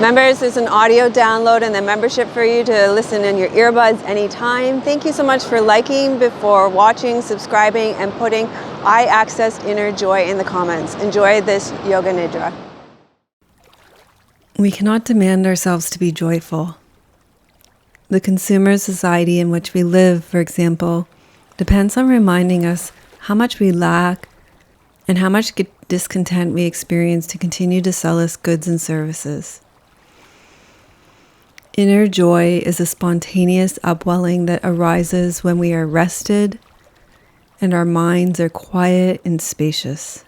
Members, there's an audio download and the membership for you to listen in your earbuds anytime. Thank you so much for liking before watching, subscribing, and putting I accessed inner joy in the comments. Enjoy this Yoga Nidra. We cannot demand ourselves to be joyful. The consumer society in which we live, for example, depends on reminding us how much we lack and how much discontent we experience to continue to sell us goods and services. Inner joy is a spontaneous upwelling that arises when we are rested and our minds are quiet and spacious.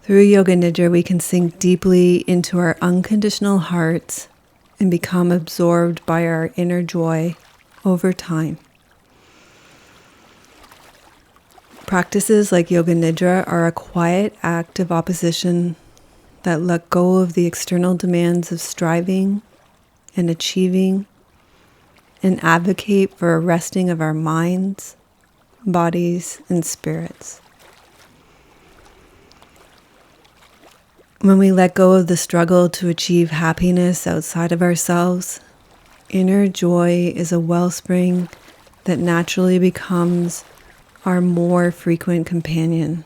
Through Yoga Nidra, we can sink deeply into our unconditional hearts and become absorbed by our inner joy over time. Practices like Yoga Nidra are a quiet act of opposition that let go of the external demands of striving and achieving and advocate for a resting of our minds, bodies, and spirits. When we let go of the struggle to achieve happiness outside of ourselves, inner joy is a wellspring that naturally becomes our more frequent companion.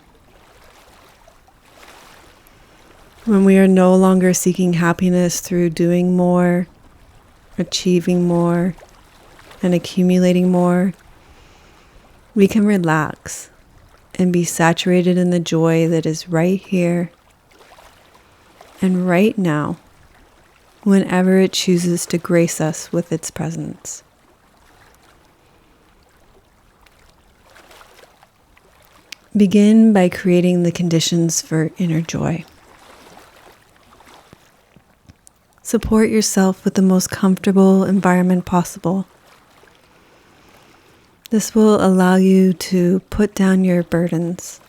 When we are no longer seeking happiness through doing more, achieving more, and accumulating more, we can relax and be saturated in the joy that is right here and right now, whenever it chooses to grace us with its presence. Begin by creating the conditions for inner joy. Support yourself with the most comfortable environment possible. This will allow you to put down your burdens.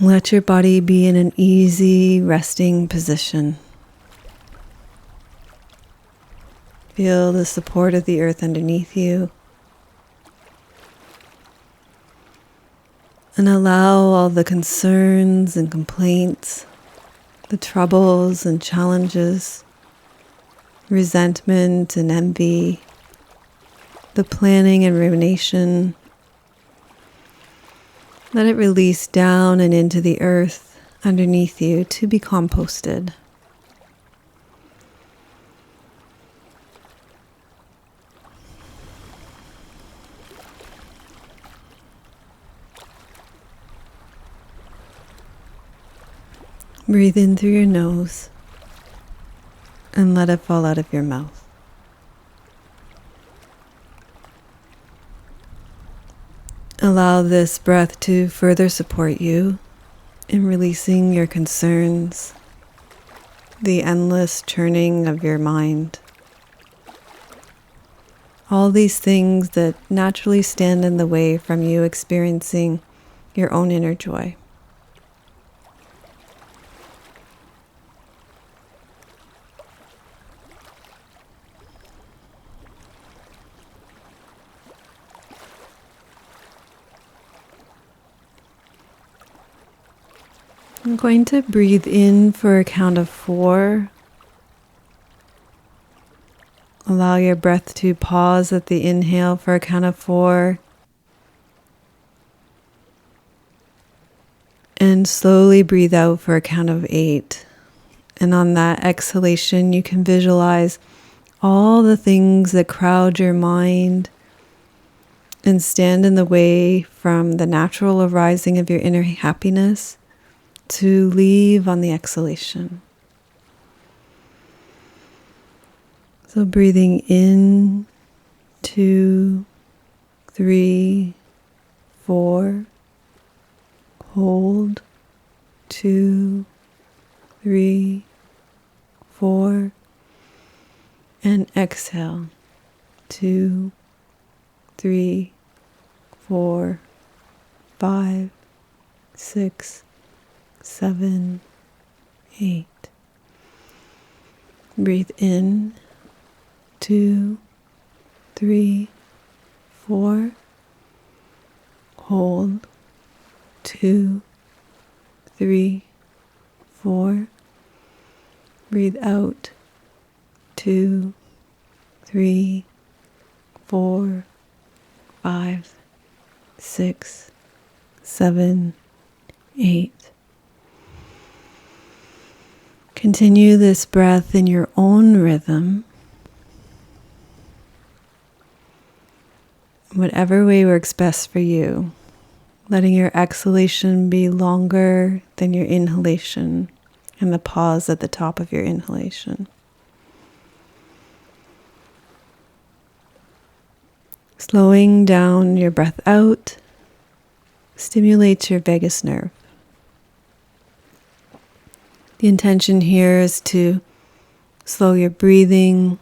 Let your body be in an easy, resting position. Feel the support of the earth underneath you. And allow all the concerns and complaints, the troubles and challenges, resentment and envy, the planning and rumination, let it release down and into the earth underneath you to be composted. Breathe in through your nose and let it fall out of your mouth. Allow this breath to further support you in releasing your concerns, the endless churning of your mind. All these things that naturally stand in the way from you experiencing your own inner joy. I'm going to breathe in for a count of 4. Allow your breath to pause at the inhale for a count of 4. And slowly breathe out for a count of 8. And on that exhalation, you can visualize all the things that crowd your mind and stand in the way from the natural arising of your inner happiness to leave on the exhalation. So breathing in, 2, 3, 4, hold, 2, 3, 4, and exhale, 2, 3, 4, 5, 6, 7, 8. Breathe in, 2, 3, 4. Hold, 2, 3, 4. Breathe out. 2, 3, 4, 5, 6, 7, 8. Continue this breath in your own rhythm, whatever way works best for you, letting your exhalation be longer than your inhalation and the pause at the top of your inhalation. Slowing down your breath out stimulates your vagus nerve. The intention here is to slow your breathing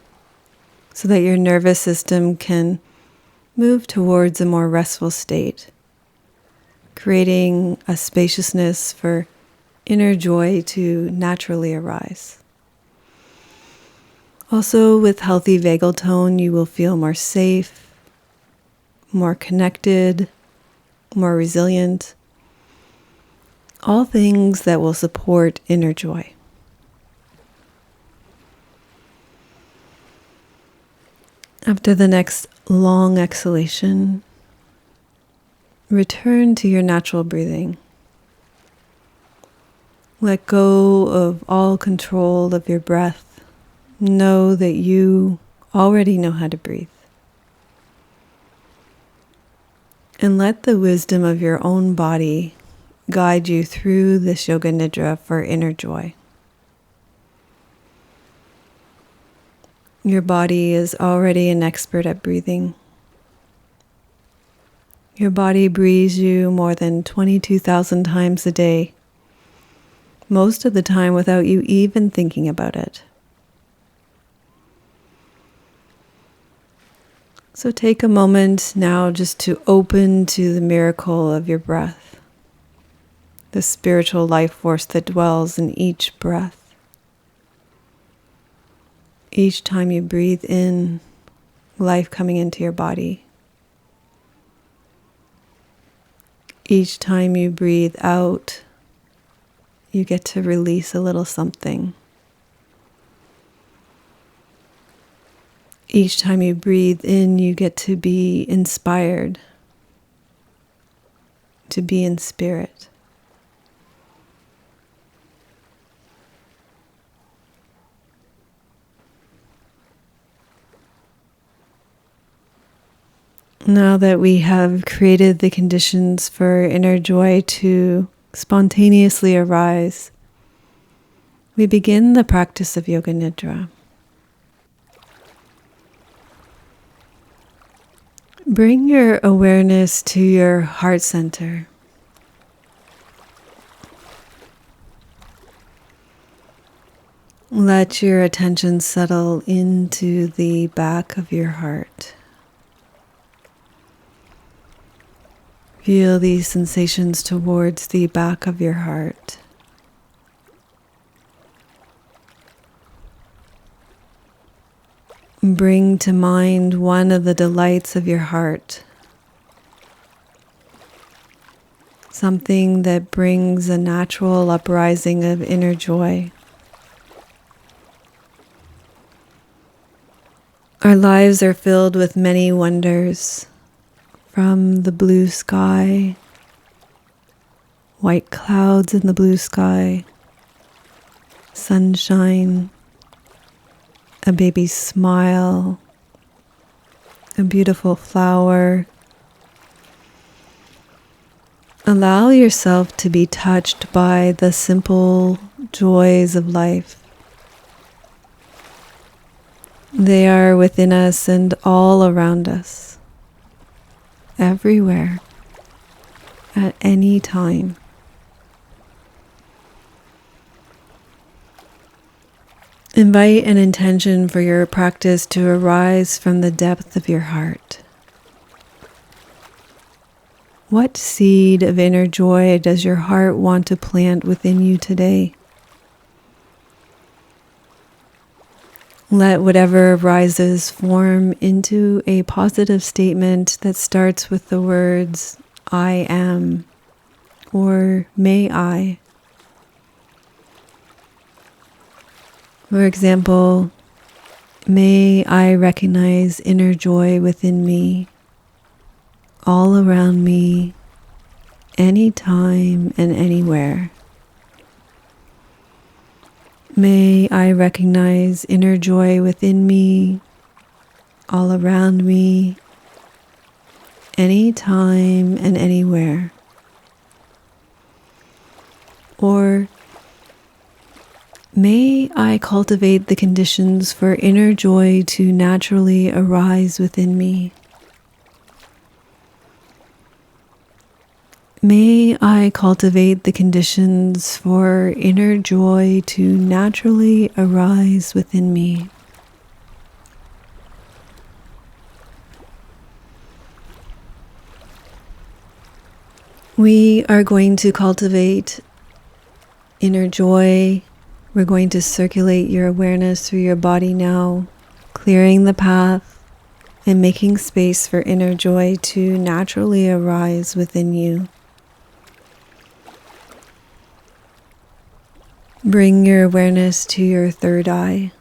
so that your nervous system can move towards a more restful state, creating a spaciousness for inner joy to naturally arise. Also, with healthy vagal tone, you will feel more safe, more connected, more resilient. All things that will support inner joy. After the next long exhalation, return to your natural breathing. Let go of all control of your breath. Know that you already know how to breathe. And let the wisdom of your own body guide you through this Yoga Nidra for inner joy. Your body is already an expert at breathing. Your body breathes you more than 22,000 times a day, most of the time without you even thinking about it. So take a moment now just to open to the miracle of your breath, the spiritual life force that dwells in each breath. Each time you breathe in, life coming into your body. Each time you breathe out, you get to release a little something. Each time you breathe in, you get to be inspired, to be in spirit. Now that we have created the conditions for inner joy to spontaneously arise, we begin the practice of Yoga Nidra. Bring your awareness to your heart center. Let your attention settle into the back of your heart. Feel these sensations towards the back of your heart. Bring to mind one of the delights of your heart. Something that brings a natural uprising of inner joy. Our lives are filled with many wonders, from the blue sky, white clouds in the blue sky, sunshine, a baby's smile, a beautiful flower. Allow yourself to be touched by the simple joys of life. They are within us and all around us, everywhere, at any time. Invite an intention for your practice to arise from the depth of your heart. What seed of inner joy does your heart want to plant within you today? Let whatever arises form into a positive statement that starts with the words, I am, or may I. For example, may I recognize inner joy within me, all around me, anytime and anywhere. May I recognize inner joy within me, all around me, anytime and anywhere. Or may I cultivate the conditions for inner joy to naturally arise within me. May I cultivate the conditions for inner joy to naturally arise within me. We are going to cultivate inner joy. We're going to circulate your awareness through your body now, clearing the path and making space for inner joy to naturally arise within you. Bring your awareness to your third eye,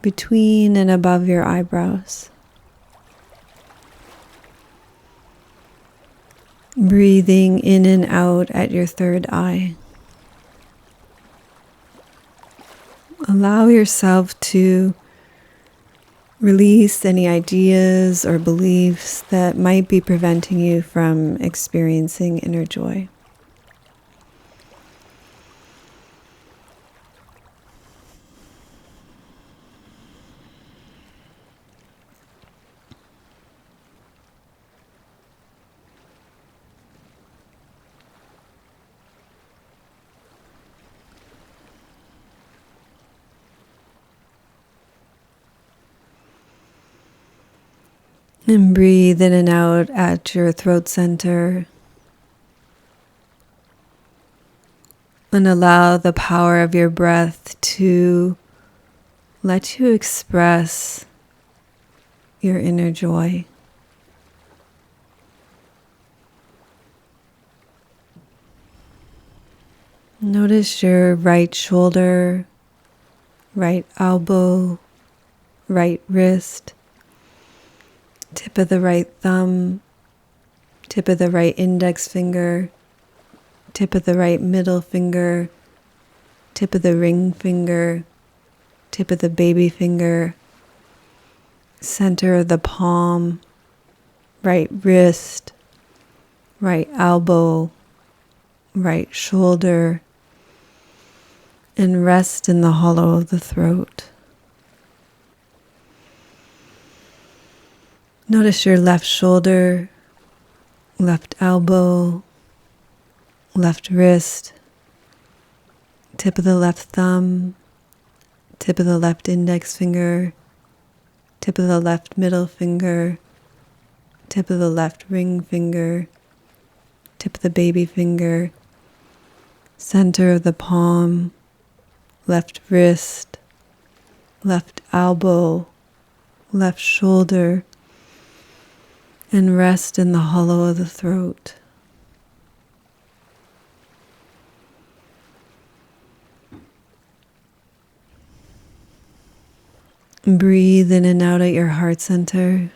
between and above your eyebrows. Breathing in and out at your third eye. Allow yourself to release any ideas or beliefs that might be preventing you from experiencing inner joy. And breathe in and out at your throat center. And allow the power of your breath to let you express your inner joy. Notice your right shoulder, right elbow, right wrist, tip of the right thumb, tip of the right index finger, tip of the right middle finger, tip of the ring finger, tip of the baby finger, center of the palm, right wrist, right elbow, right shoulder, and rest in the hollow of the throat. Notice your left shoulder, left elbow, left wrist, tip of the left thumb, tip of the left index finger, tip of the left middle finger, tip of the left ring finger, tip of the baby finger, center of the palm, left wrist, left elbow, left shoulder, and rest in the hollow of the throat. Breathe in and out at your heart center.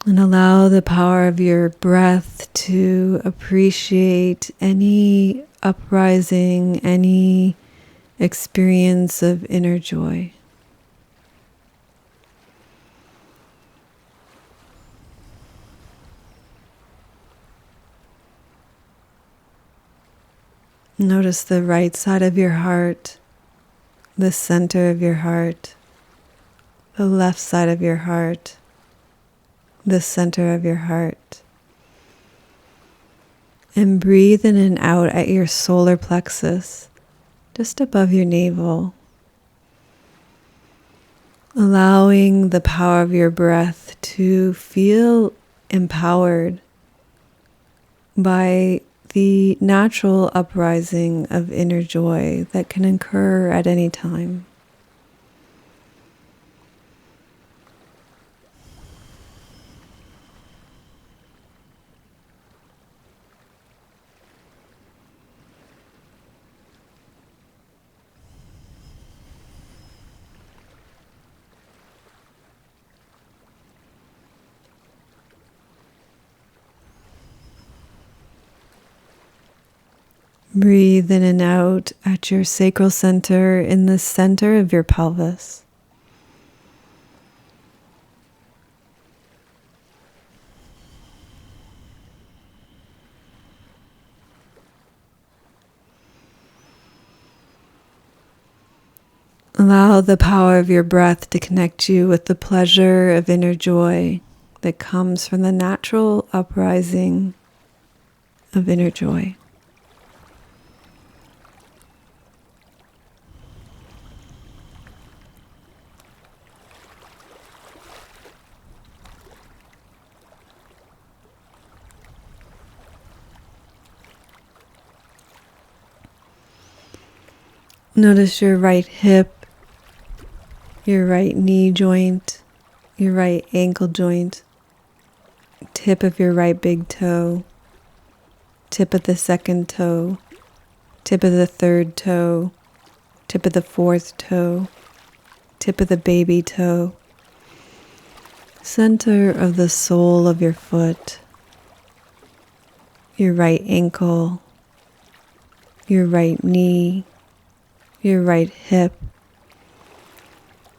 And allow the power of your breath to appreciate any uprising, any experience of inner joy. Notice the right side of your heart, the center of your heart, the left side of your heart, the center of your heart. And breathe in and out at your solar plexus, just above your navel. Allowing the power of your breath to feel empowered by the natural uprising of inner joy that can occur at any time. Breathe in and out at your sacral center in the center of your pelvis. Allow the power of your breath to connect you with the pleasure of inner joy that comes from the natural uprising of inner joy. Notice your right hip, your right knee joint, your right ankle joint, tip of your right big toe, tip of the second toe, tip of the third toe, tip of the fourth toe, tip of the baby toe, center of the sole of your foot, your right ankle, your right knee, your right hip,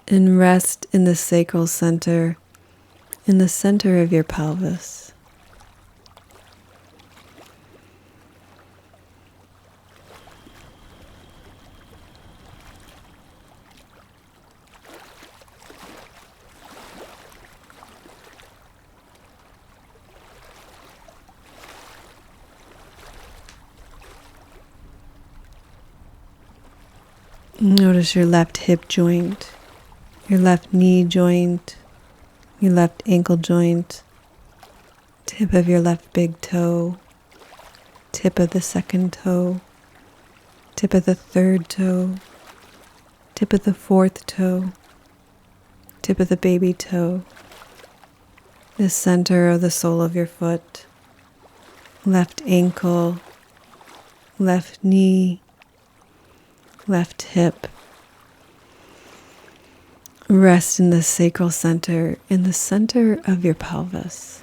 and rest in the sacral center, in the center of your pelvis. Notice your left hip joint, your left knee joint, your left ankle joint, tip of your left big toe, tip of the second toe, tip of the third toe, tip of the fourth toe, tip of the baby toe, the center of the sole of your foot, left ankle, left knee, left hip. Rest in the sacral center, in the center of your pelvis.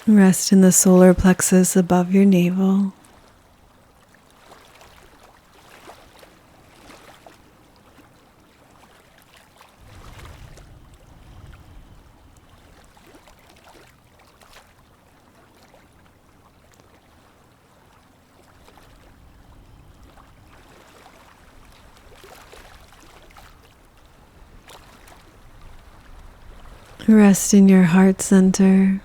Rest in the solar plexus above your navel. Rest in your heart center.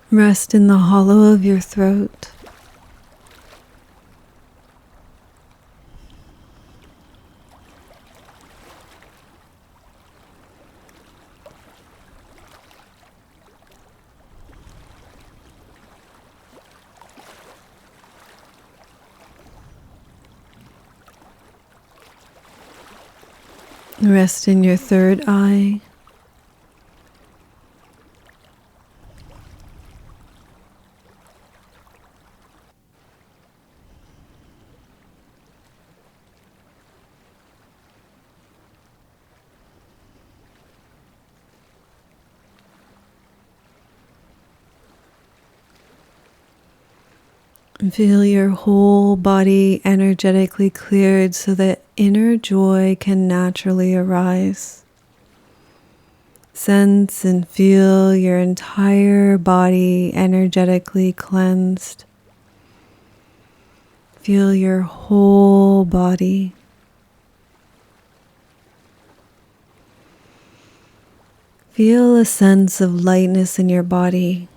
Rest in the hollow of your throat. Rest in your third eye. And feel your whole body energetically cleared so that inner joy can naturally arise. Sense and feel your entire body energetically cleansed. Feel your whole body. Feel a sense of lightness in your body.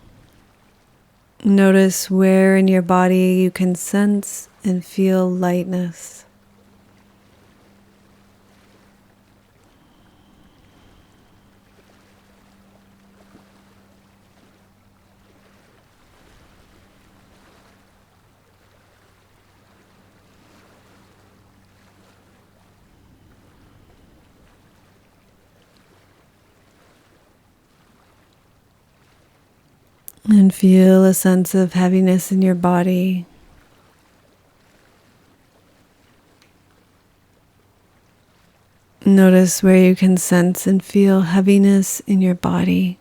Notice where in your body you can sense and feel lightness. And feel a sense of heaviness in your body. Notice where you can sense and feel heaviness in your body.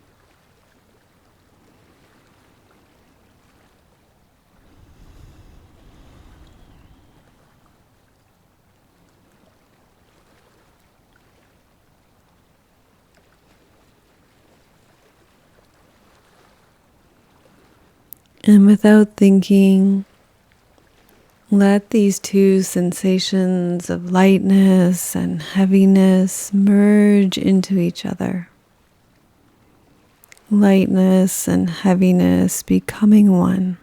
And without thinking, let these two sensations of lightness and heaviness merge into each other. Lightness and heaviness becoming one.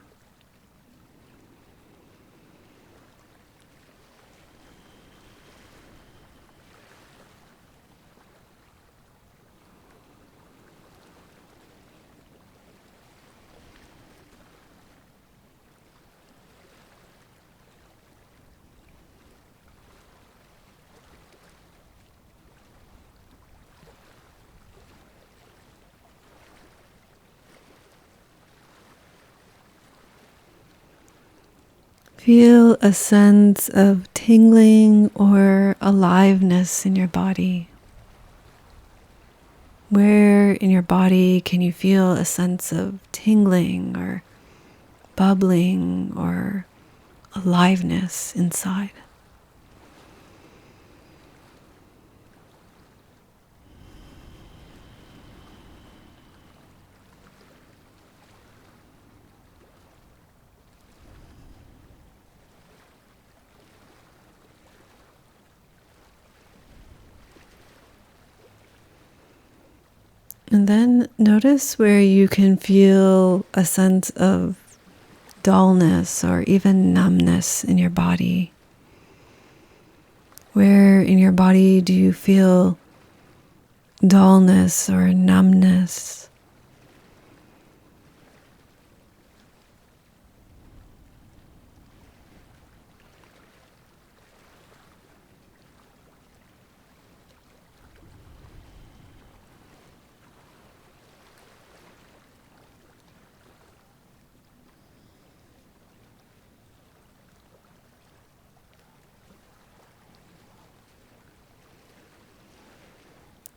Feel a sense of tingling or aliveness in your body. Where in your body can you feel a sense of tingling or bubbling or aliveness inside? And then notice where you can feel a sense of dullness or even numbness in your body. Where in your body do you feel dullness or numbness?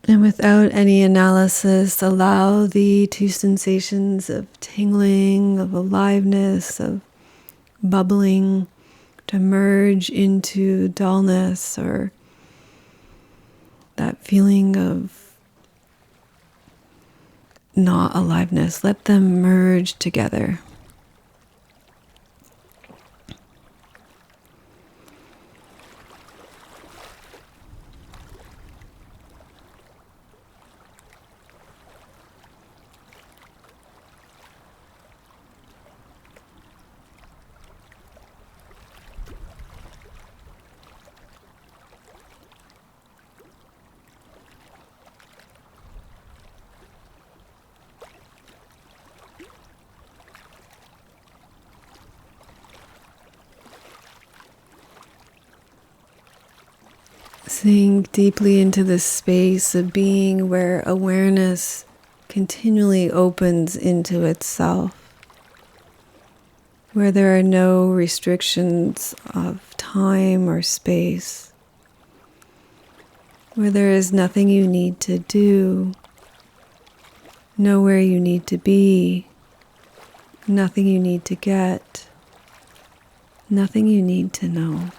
And without any analysis, allow the two sensations of tingling, of aliveness, of bubbling to merge into dullness or that feeling of not aliveness. Let them merge together. Sink deeply into this space of being where awareness continually opens into itself, where there are no restrictions of time or space, where there is nothing you need to do, nowhere you need to be, nothing you need to get. Nothing you need to know.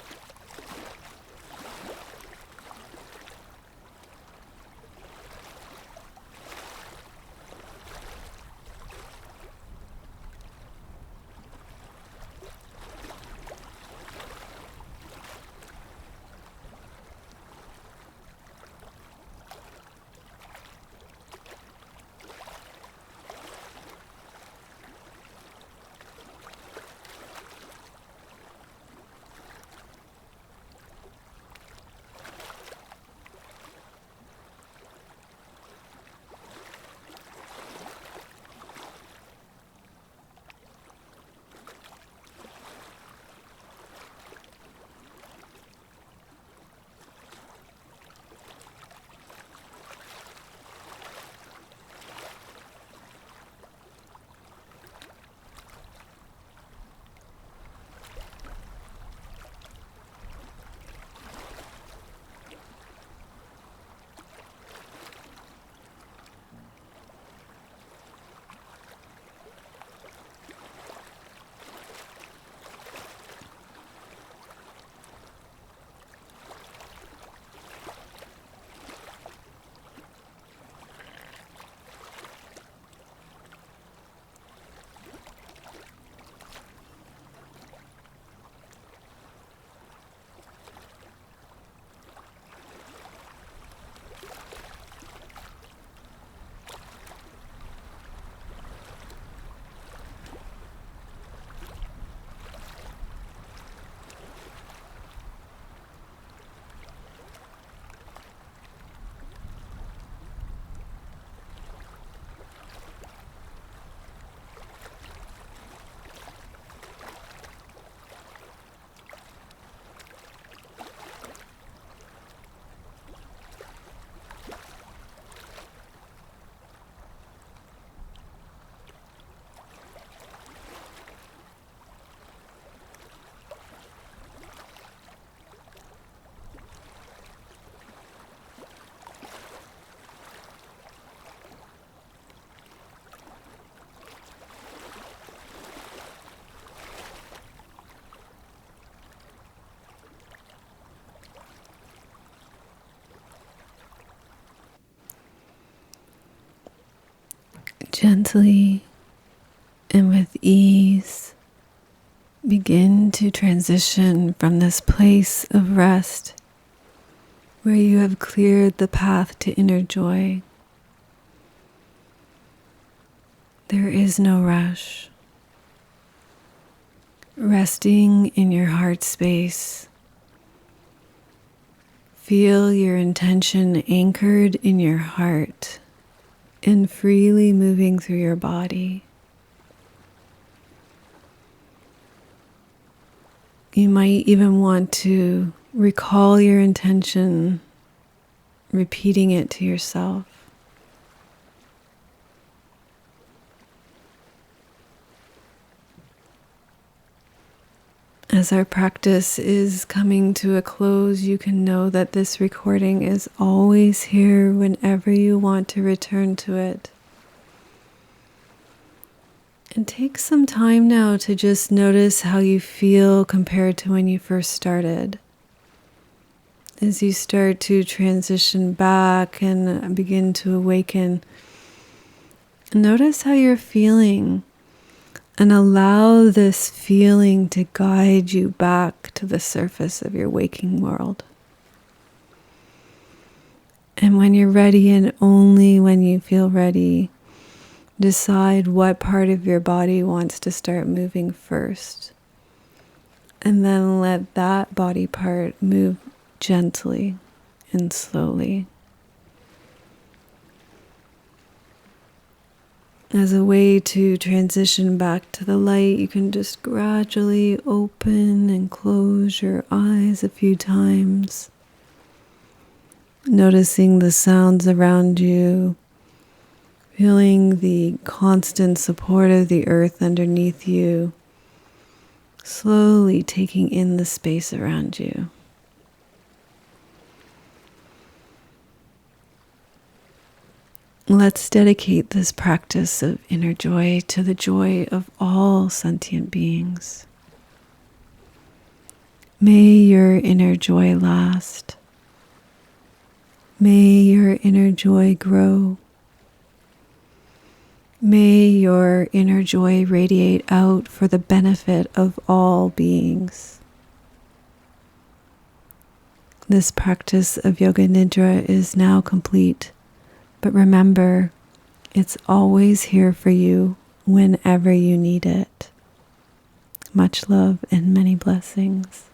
Gently and with ease, begin to transition from this place of rest where you have cleared the path to inner joy. There is no rush. Resting in your heart space, feel your intention anchored in your heart and freely moving through your body. You might even want to recall your intention, repeating it to yourself. As our practice is coming to a close, you can know that this recording is always here whenever you want to return to it. And take some time now to just notice how you feel compared to when you first started. As you start to transition back and begin to awaken, notice how you're feeling. And allow this feeling to guide you back to the surface of your waking world. And when you're ready, and only when you feel ready, decide what part of your body wants to start moving first. And then let that body part move gently and slowly. As a way to transition back to the light, you can just gradually open and close your eyes a few times, noticing the sounds around you, feeling the constant support of the earth underneath you, slowly taking in the space around you. Let's dedicate this practice of inner joy to the joy of all sentient beings. May your inner joy last. May your inner joy grow. May your inner joy radiate out for the benefit of all beings. This practice of Yoga Nidra is now complete, but remember, it's always here for you whenever you need it. Much love and many blessings.